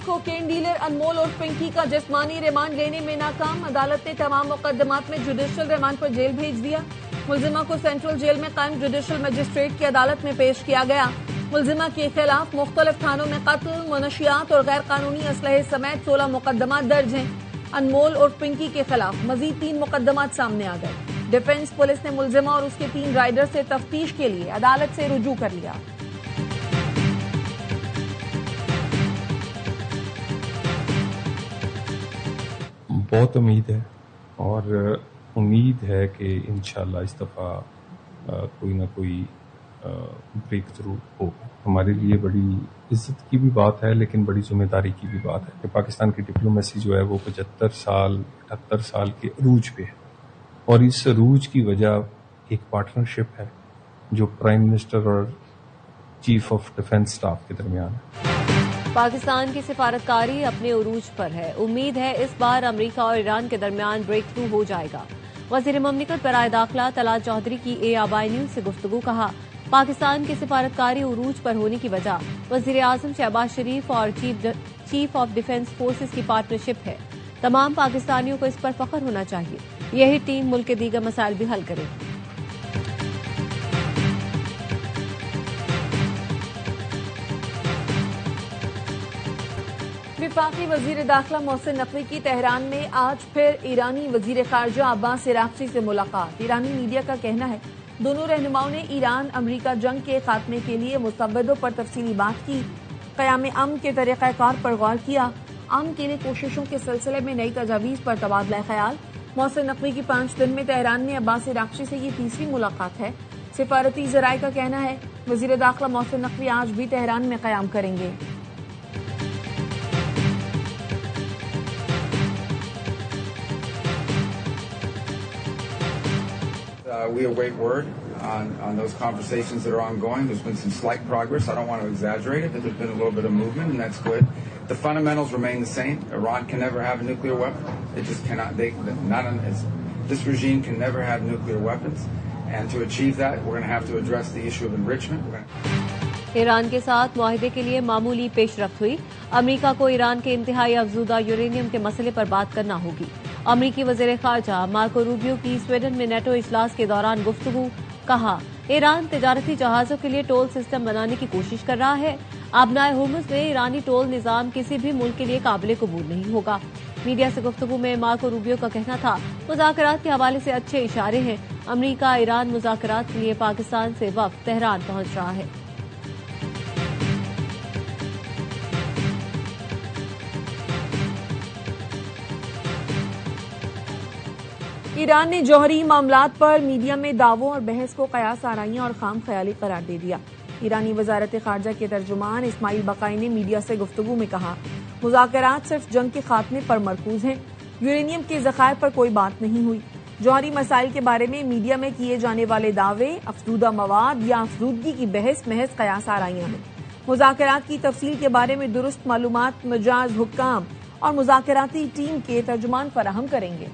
Cocaine dealer अनमोल और पिंकी का जिस्मानी रिमांड लेने में नाकाम। अदालत ने तमाम मुकदमात में जुडिशल रिमांड पर जेल भेज दिया। मुलजिमा को सेंट्रल जेल में कायम जुडिशल मजिस्ट्रेट की अदालत में पेश किया गया। मुलजिमा के खिलाफ मुख्तलिफ थानों में कत्ल, मुनशियात और गैर कानूनी असलहे समेत 16 मुकदमात दर्ज हैं। अनमोल और पिंकी के खिलाफ मजीद 3 मुकदमात सामने आ गए। डिफेंस पुलिस ने मुलजिमा और उसके 3 राइडर से तफ्तीश के लिए अदालत से रुजू कर लिया। बहुत उम्मीद है और उम्मीद है कि इंशाल्लाह इस दफ़ा कोई ना कोई ब्रेक थ्रू होगा। हमारे लिए बड़ी इज्जत की भी बात है, लेकिन बड़ी जिम्मेदारी की भी बात है कि पाकिस्तान की डिप्लोमेसी जो है वो 75 साल 78 साल के अरूज पे है, और इस अरूज की वजह एक पार्टनरशिप है जो प्राइम मिनिस्टर और चीफ ऑफ डिफेंस स्टाफ के दरमियान है। पाकिस्तान की सिफारतकारी अपने उरूज पर है। उम्मीद है इस बार अमरीका और ईरान के दरमियान ब्रेक थ्रू हो जाएगा। वजीर ममलिकत बराए दाखिला तलात चौधरी की ABI न्यूज से गुफ्तगू। कहा, पाकिस्तान की सिफारतकारी उरूज पर होने की वजह वजीर आजम शहबाज शरीफ और चीफ ऑफ डिफेंस फोर्सेज की पार्टनरशिप है। तमाम पाकिस्तानियों को इस पर फख्र होना चाहिए। यही टीम मुल्क के दीगर मसाइल भी हल करेगी। वफाकी वजीर दाखिला मोहसिन नकवी की तेहरान में आज फिर ईरानी वजीर खारजा अब्बास अरागची से मुलाकात। ईरानी मीडिया का कहना है दोनों रहनुमाओं ने ईरान अमरीका जंग के खात्मे के लिए मुसव्वदों पर तफसीली बात की, क़याम अमन के तरीक़ाकार पर गौर किया, अमन के लिए कोशिशों के सिलसिले में नई तजावीज़ पर तबादला ख्याल। मोहसिन नकवी की 5 दिन में तेहरान में अब्बास अरागची से ये तीसरी मुलाकात है। सिफारती ज़राए का कहना है वजीर दाखिला मोहसिन नकवी आज भी तेहरान में क़याम करेंगे। We await word on those conversations that are ongoing. There's been some slight progress. I don't want to exaggerate it, but there's been a little bit of movement, and that's good. The fundamentals remain the same. Iran can never have a nuclear weapon. It just cannot. This regime can never have nuclear weapons. And to achieve that, we're going to have to address the issue of enrichment. Iran के साथ मुआहिदे के लिए मामूली पेशरफ्त हुई। अमरीका को Iran के इंतहाई अफजूदा uranium के मसले पर बात करना होगी। अमरीकी वज़ीर ख़ारजा मार्को रूबियो की स्वीडन में नेटो इजलास के दौरान गुफ्तगू। कहा, ईरान तिजारती जहाजों के लिए टोल सिस्टम बनाने की कोशिश कर रहा है। आबनाए हुर्मुज़ में ईरानी टोल निज़ाम किसी भी मुल्क के लिए काबिल कबूल नहीं होगा। मीडिया से गुफ्तगू में मार्को रूबियो का कहना था मुज़ाकरात के हवाले से अच्छे इशारे हैं। अमरीका ईरान मुज़ाकरात के लिए पाकिस्तान से वफ़द तेहरान पहुंच रहा है। ईरान ने जौहरी मामलात पर मीडिया में दावों और बहस को कयास आराइयां और खाम ख्याली करार दे दिया। ईरानी वजारत खारजा के तर्जुमान इस्माइल बकाई ने मीडिया से गुफ्तगू में कहा, मुज़ाकरात सिर्फ जंग के खात्मे पर मरकूज हैं, यूरेनियम के ज़खायर पर कोई बात नहीं हुई। जौहरी मसाइल के बारे में मीडिया में किए जाने वाले दावे, अफजूदा मवाद या अफजूदगी की बहस महज कयास आराइयां हैं। मुज़ाकरात की तफसील के बारे में दुरुस्त मालूमात मजाज हुक्काम और मुज़ाकराती टीम के तर्जुमान फराहम करेंगे।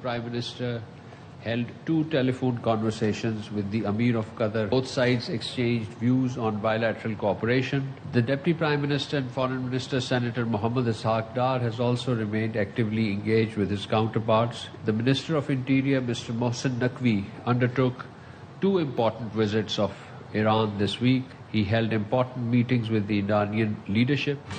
Prime Minister held 2 telephone conversations with the Amir of Qatar. Both sides exchanged views on bilateral cooperation. The Deputy Prime Minister and Foreign Minister Senator Mohammad Ishaq Dar has also remained actively engaged with his counterparts. The Minister of Interior, Mr. Mohsen Naqvi, undertook 2 important visits of Iran this week. He held important meetings with the Iranian leadership.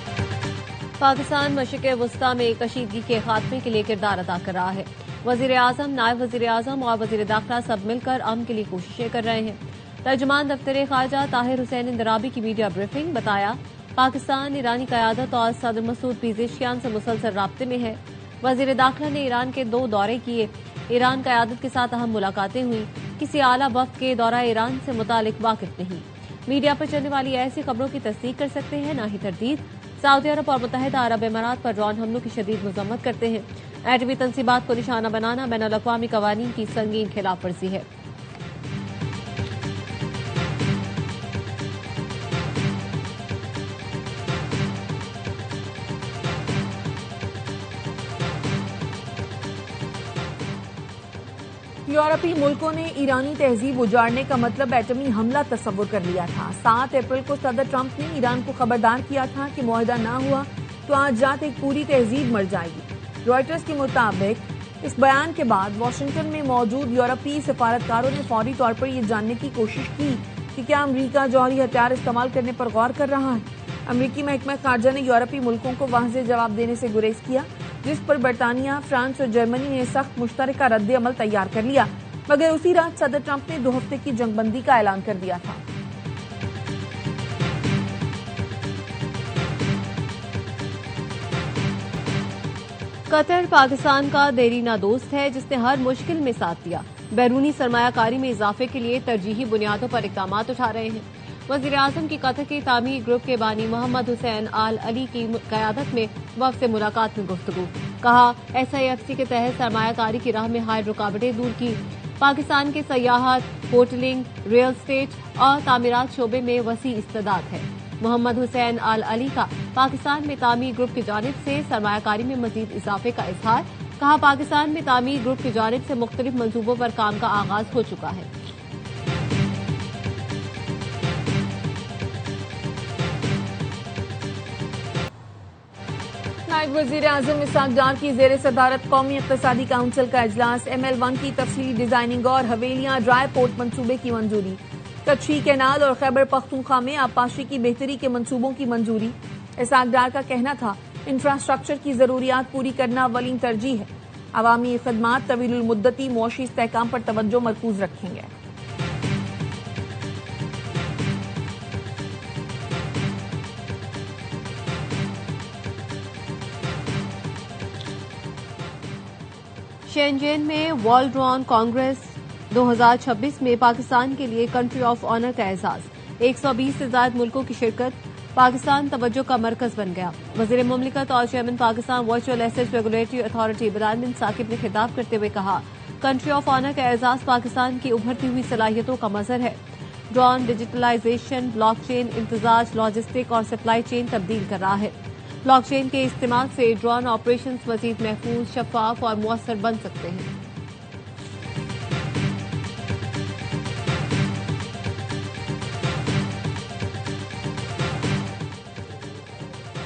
Pakistan मशरिक़ वस्ता में कशीदगी के खात्मे के लिए किरदार अदा कर रहा है। वजीर आजम, नायब वजीर आजम और वजीर दाखिला सब मिलकर अमन के लिए कोशिशें कर रहे हैं। तर्जुमान दफ्तर खारजा ताहिर हुसैन इंदराबी की मीडिया ब्रीफिंग। बताया, पाकिस्तान ईरानी क़यादत और सदर मसूद पेज़ेशियान से मुसलसल राब्ते में है। वजीर दाखिला ने ईरान के 2 दौरे किए। ईरान क़यादत के साथ अहम मुलाकातें हुई। किसी आला वफ़द के दौरा ईरान से मुतालिक वाकिफ नहीं। मीडिया पर चलने वाली ऐसी खबरों की तस्दीक कर सकते हैं, न ही तरदीद। सऊदी अरब और मुत्तहिदा अरब इमारात पर ड्रोन हमलों की शदीद मज़म्मत करते हैं। एटमी तनसीबात को निशाना बनाना बैनुल अक़वामी क़वानीन की संगीन खिलाफ वर्जी है। یورپی ملکوں نے ایرانی تہذیب اجاڑنے کا مطلب ایٹمی حملہ تصور کر لیا تھا۔ 7 اپریل کو صدر ٹرمپ نے ایران کو خبردار کیا تھا کہ معاہدہ نہ ہوا تو آج رات ایک پوری تہذیب مر جائے گی۔ رائٹرز کے مطابق اس بیان کے بعد واشنگٹن میں موجود یورپی سفارتکاروں نے فوری طور پر یہ جاننے کی کوشش کی کہ کیا امریکہ جوہری ہتھیار استعمال کرنے پر غور کر رہا ہے۔ امریکی محکمہ خارجہ نے یورپی ملکوں کو واضح جواب دینے سے گریز کیا، جس پر برطانیہ، فرانس اور جرمنی نے سخت مشترکہ رد عمل تیار کر لیا، مگر اسی رات صدر ٹرمپ نے 2 ہفتے کی جنگ بندی کا اعلان کر دیا تھا۔ قطر پاکستان کا دیرینہ دوست ہے جس نے ہر مشکل میں ساتھ دیا، بیرونی سرمایہ کاری میں اضافے کے لیے ترجیحی بنیادوں پر اقدامات اٹھا رہے ہیں۔ وزیر اعظم کی قطر کے تعمیر گروپ کے بانی محمد حسین آل علی کی قیادت میں وفد سے ملاقات میں گفتگو، کہا SIFC کے تحت سرمایہ کاری کی راہ میں حائل رکاوٹیں دور کی۔ پاکستان کے سیاحت، ہوٹلنگ، ریل اسٹیٹ اور تعمیرات شعبے میں وسیع استعداد ہے۔ محمد حسین آل علی کا پاکستان میں تعمیر گروپ کی جانب سے سرمایہ کاری میں مزید اضافے کا اظہار، کہا پاکستان میں تعمیر گروپ کی جانب سے مختلف منصوبوں پر کام کا آغاز ہو چکا ہے۔ نائب وزیر اعظم اسحاق ڈار کی زیر صدارت قومی اقتصادی کونسل کا اجلاس، ML1 کی تفصیلی ڈیزائننگ اور حویلیاں ڈرائی پورٹ منصوبے کی منظوری، کچھی کینال اور خیبر پختونخوا میں آبپاشی کی بہتری کے منصوبوں کی منظوری۔ اسحاق ڈار کا کہنا تھا انفراسٹرکچر کی ضروریات پوری کرنا اولین ترجیح ہے، عوامی خدمات طویل المدتی معاشی استحکام پر توجہ مرکوز رکھیں گے۔ شینجین میں ورلڈ ڈرون کانگریس 2026 میں پاکستان کے لیے کنٹری آف آنر کا اعزاز، 120 سے زائد ملکوں کی شرکت، پاکستان توجہ کا مرکز بن گیا۔ وزیر مملکت اور chairman Pakistan virtual asset regulatory authority Burhan bin Saqib نے خطاب کرتے ہوئے کہا، کنٹری آف آنر کا اعزاز پاکستان کی ابھرتی ہوئی صلاحیتوں کا مظہر ہے۔ ڈرون ڈیجیٹلائزیشن، بلاک چین امتزاج، لاجسٹک اور سپلائی چین تبدیل کر رہا ہے۔ بلاک چین کے استعمال سے ڈرون آپریشنز مزید محفوظ، شفاف اور مؤثر بن سکتے ہیں۔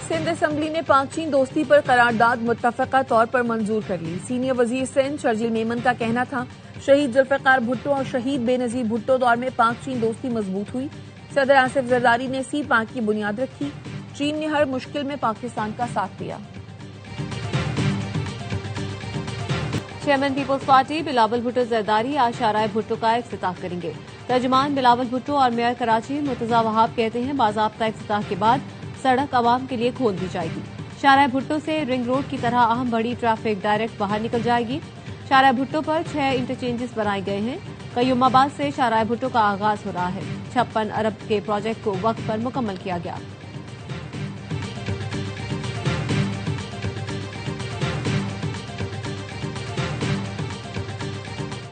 سندھ اسمبلی نے پاک چین دوستی پر قرارداد متفقہ طور پر منظور کر لی۔ سینئر وزیر سندھ شرجیل میمن کا کہنا تھا، شہید ذوالفقار بھٹو اور شہید بے نظیر بھٹو دور میں پاک چین دوستی مضبوط ہوئی۔ صدر آصف زرداری نے سی پاک کی بنیاد رکھی، چین نے ہر مشکل میں پاکستان کا ساتھ دیا۔ Chairman people's party Bilawal Bhutto Zardari آج شاہراہ بھٹو کا افتتاح کریں گے۔ ترجمان بلاول بھٹو اور میئر کراچی مرتضی وہاب کہتے ہیں باضابطہ افتتاح کے بعد سڑک عوام کے لیے کھول دی جائے گی۔ شاہراہ بھٹو سے رنگ روڈ کی طرح اہم بڑی ٹریفک ڈائریکٹ باہر نکل جائے گی۔ شاہراہ بھٹو پر 6 انٹرچینجز بنائے گئے ہیں۔ قیوم آباد سے شاہراہ بھٹو کا آغاز ہو رہا ہے۔ 56 ارب کے پروجیکٹ کو وقت پر مکمل کیا گیا۔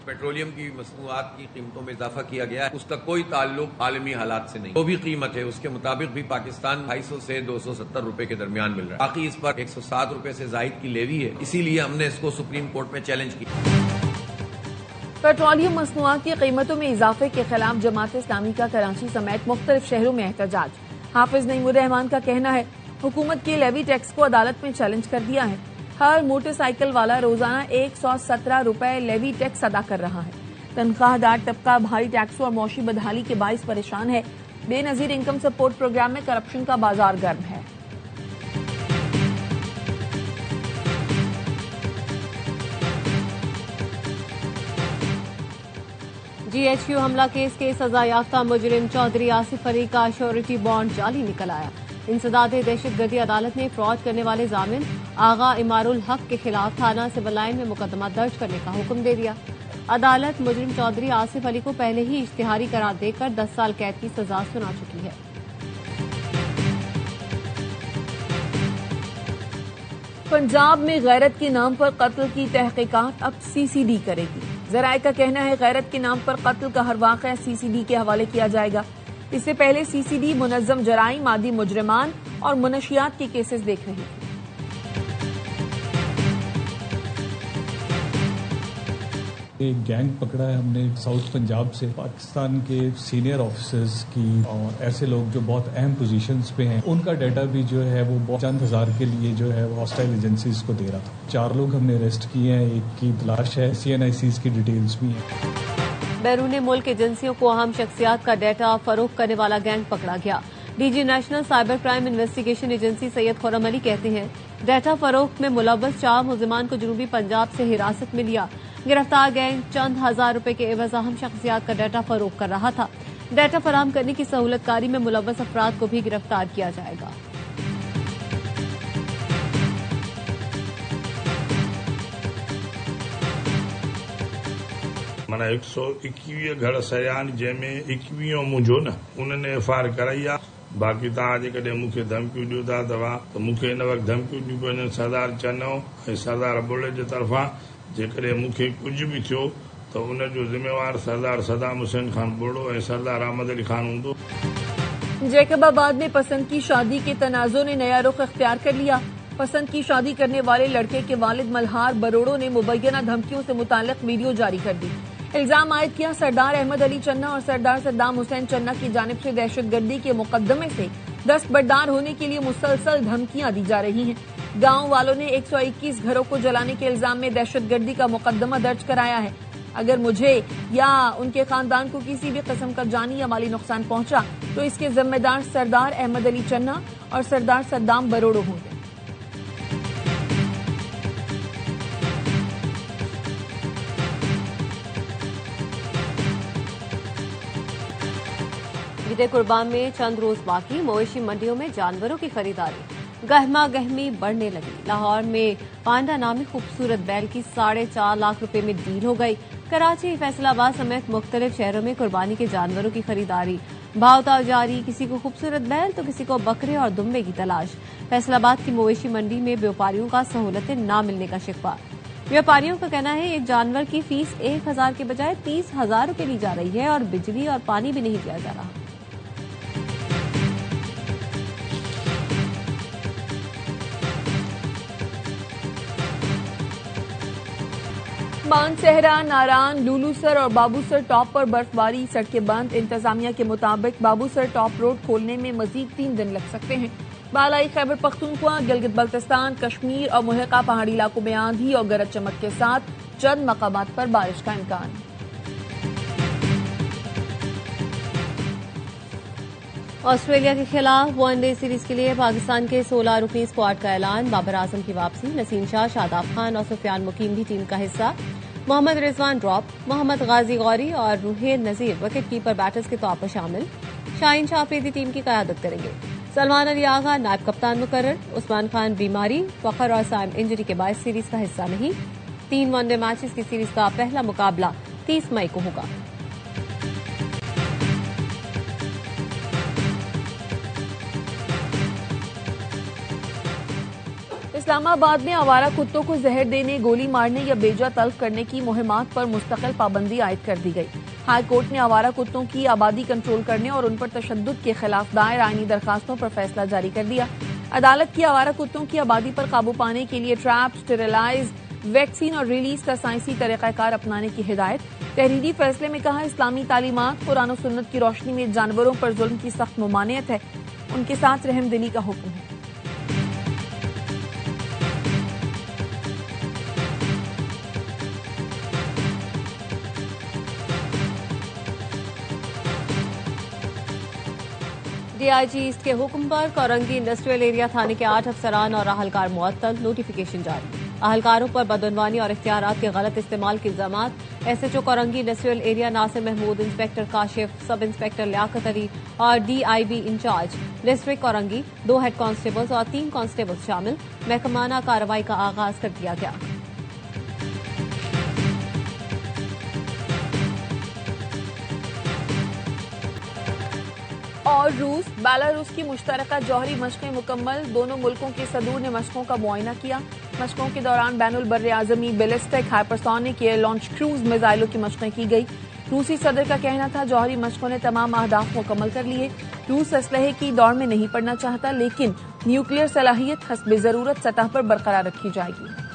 پیٹرولیم کی مصنوعات کی قیمتوں میں اضافہ کیا گیا ہے، اس کا کوئی تعلق عالمی حالات سے نہیں۔ جو بھی قیمت ہے اس کے مطابق بھی پاکستان 250 سے 270 روپے کے درمیان مل رہا ہے، باقی اس پر 107 روپے سے زائد کی لیوی ہے، اسی لیے ہم نے اس کو سپریم کورٹ میں چیلنج کیا۔ پیٹرولیم مصنوعات کی قیمتوں میں اضافے کے خلاف جماعت اسلامی کا کراچی سمیت مختلف شہروں میں احتجاج۔ حافظ نعیم الرحمان کا کہنا ہے، حکومت کے لیوی ٹیکس کو عدالت میں چیلنج کر دیا ہے۔ ہر موٹر سائیکل والا روزانہ 117 روپے لیوی ٹیکس ادا کر رہا ہے۔ تنخواہ دار طبقہ بھاری ٹیکسوں اور معاشی بدحالی کے باعث پریشان ہے۔ بے نظیر انکم سپورٹ پروگرام میں کرپشن کا بازار گرم ہے۔ GHQ حملہ کیس کے سزا یافتہ مجرم چودھری آصف علی کا شیورٹی بانڈ جعلی نکل آیا۔ انسداد دہشت گردی عدالت نے فراڈ کرنے والے ضامن آغا امار الحق کے خلاف تھانہ سول لائن میں مقدمہ درج کرنے کا حکم دے دیا۔ عدالت مجرم چودھری آصف علی کو پہلے ہی اشتہاری قرار دے کر 10 سال قید کی سزا سنا چکی ہے۔ پنجاب میں غیرت کے نام پر قتل کی تحقیقات اب CCD کرے گی۔ ذرائع کا کہنا ہے غیرت کے نام پر قتل کا ہر واقعہ CCD کے حوالے کیا جائے گا۔ اس سے پہلے CCD منظم جرائم، مادی مجرمان اور منشیات کے کیسز دیکھ رہی تھی۔ ایک گینگ پکڑا ہے ہم نے ساؤتھ پنجاب سے، پاکستان کے سینئر آفیسرز کی اور ایسے لوگ جو بہت اہم پوزیشنز پہ ہیں، ان کا ڈیٹا بھی جو ہے وہ چند ہزار کے لیے جو ہے وہ ہاسٹائل ایجنسیز کو دے رہا تھا۔ 4 لوگ ہم نے اریسٹ کیے ہیں، ایک کی تلاش ہے، CNICs کی ڈیٹیلز بھی ہیں۔ بیرون ملک ایجنسیوں کو اہم شخصیات کا ڈیٹا فروخت کرنے والا گینگ پکڑا گیا۔ DG national cyber crime investigation agency Syed Khurram Ali کہتے ہیں ڈیٹا فروخت میں ملوث 4 ملزمان کو جنوبی پنجاب سے حراست میں لیا۔ گرفتار گینگ چند ہزار روپے کے عوض اہم شخصیات کا ڈیٹا فروخت کر رہا تھا۔ ڈیٹا فراہم کرنے کی سہولت کاری میں ملوث افراد کو بھی گرفتار کیا جائے گا۔ माना 121 घर सयान जंहिंमें 21 मुंहिंजो न उन्हनि FIR कराई आहे। बाक़ी तव्हां जेकॾहिं मूंखे धमकियूं ॾियो था तव्हां त मूंखे हिन वक़्तु धमकियूं ॾियूं पियूं वञनि सरदार चनो ऐं सरदार बुले जे तरफ़ां। जेकॾहिं मूंखे कुझु बि थियो त उनजो ज़िम्मेवार सरदार सदाम हुसैन खान बुड़ो ऐं सरदार अहमद अली खान हूंदो। जैकबाबाद में पसंद की शादी के तनाज़ुर ने नया रुख इख्तियार कर लिया। पसंद की शादी करने वाले लड़के के वालिद मल्हार बरोड़ो ने मुबैना धमकियों से मुताल्लिक वीडियो जारी कर दी। इल्जाम आयद किया सरदार अहमद अली चन्ना और सरदार सद्दाम हुसैन चन्ना की जानिब से दहशतगर्दी के मुकदमे से दस्तबरदार होने के लिए मुसलसल धमकियां दी जा रही हैं। गांव वालों ने 121 घरों को जलाने के इल्जाम में दहशतगर्दी का मुकदमा दर्ज कराया है। अगर मुझे या उनके खानदान को किसी भी किस्म का जानी या माली नुकसान पहुंचा तो इसके जिम्मेदार सरदार अहमद अली चन्ना और सरदार सद्दाम बरोड़ो होंगे। ईद कुर्बान में चंद रोज बाकी, मवेशी मंडियों में जानवरों की खरीदारी गहमा गहमी बढ़ने लगी। लाहौर में पांडा नामी खूबसूरत बैल की 4.5 लाख रुपए में डील हो गई। कराची, फैसलाबाद समेत मुख्तलिफ शहरों में कुर्बानी के जानवरों की खरीदारी, भावताव जारी। किसी को खूबसूरत बैल तो किसी को बकरे और दुम्बे की तलाश। फैसलाबाद की मवेशी मंडी में व्यापारियों का सहूलतें न मिलने का शिकवा। व्यापारियों का कहना है एक जानवर की फीस 1,000 के बजाय 30,000 रुपए ली जा रही है और बिजली और पानी भी नहीं दिया जा रहा। मानसहरा, नारान, लूलूसर और बाबूसर टॉप पर बर्फबारी, सड़कें बंद। इंतजामिया के मुताबिक बाबूसर टॉप रोड खोलने में मजीद 3 दिन लग सकते हैं। बालाई खैबर पख्तूनख्वा, गिलगित बल्तिस्तान, कश्मीर और मुल्हिका पहाड़ी इलाकों में आंधी और गरज चमक के साथ चंद मकामात पर बारिश का इम्कान। ऑस्ट्रेलिया के खिलाफ वनडे सीरीज के लिए पाकिस्तान के 16 रुकनी स्क्वाड का ऐलान। बाबर आजम की वापसी, नसीम शाह, शादाब खान और सुफियान मुकीम भी टीम का हिस्सा। मोहम्मद रिजवान ड्रॉप, मोहम्मद गाजी गौरी और रुहेल नजीर विकेट कीपर बैटर्स के तौर पर शामिल। शाहीन शाह अफरीदी टीम की क़यादत करेंगे। सलमान अली आगा नायब कप्तान मुकर्रर। उस्मान खान बीमारी, फखर और साइम इंजरी के बायस सीरीज का हिस्सा नहीं। 3 वनडे मैचेस की सीरीज का पहला मुकाबला 30 मई को होगा। इस्लामाबाद में आवारा कुत्तों को जहर देने, गोली मारने या बेजा तल्फ करने की मुहिमात पर मुस्तकिल पाबंदी आयद कर दी गई। हाई कोर्ट ने आवारा कुत्तों की आबादी कंट्रोल करने और उन पर तशद्दुद के खिलाफ दायर आईनी दरखास्तों पर फैसला जारी कर दिया। अदालत की आवारा कुत्तों की आबादी पर काबू पाने के लिए ट्रैप, स्टेरिलाइज, वैक्सीन और रिलीज का साइंसी तरीकाकार अपनाने की हिदायत। तहरीरी फैसले में कहा इस्लामी तालीमात, कुरान और सुन्नत की रोशनी में जानवरों पर जुल्म की सख्त ममानियत है, उनके साथ रहमदिली का हुक्म है। DIG ईस्ट के हुक्म पर कोरंगी इंडस्ट्रियल एरिया थाने के 8 अफसरान और अहलकार मुअत्तल। नोटिफिकेशन जारी। अहलकारों पर बदअनवानी और इख्तियारात के गलत इस्तेमाल के इल्जामात। SHO Korangi industrial area Nasir Mahmood, inspector Kashif, sub inspector Liaquat Ali और DIB in charge district Korangi, 2 head constables और 3 कांस्टेबल्स शामिल। महकमाना कार्रवाई का आगाज कर दिया गया। और रूस बेलारूस की मुश्तरका जौहरी मशक़ें मुकम्मल। दोनों मुल्कों के सदूर ने मशक़ों का मुआयना किया। मशक़ों के दौरान बैनुल बर्रे आज़मी ballistic, hypersonic, air launch cruise मिसाइलों की मशक़ें की गई। रूसी सदर का कहना था जौहरी मशक़ों ने तमाम अहदाफ मुकम्मल कर लिए। रूस असलहे की दौड़ में नहीं पड़ना चाहता, लेकिन न्यूक्लियर सलाहियत हस्ब ज़रूरत सतह पर बरकरार रखी जाएगी।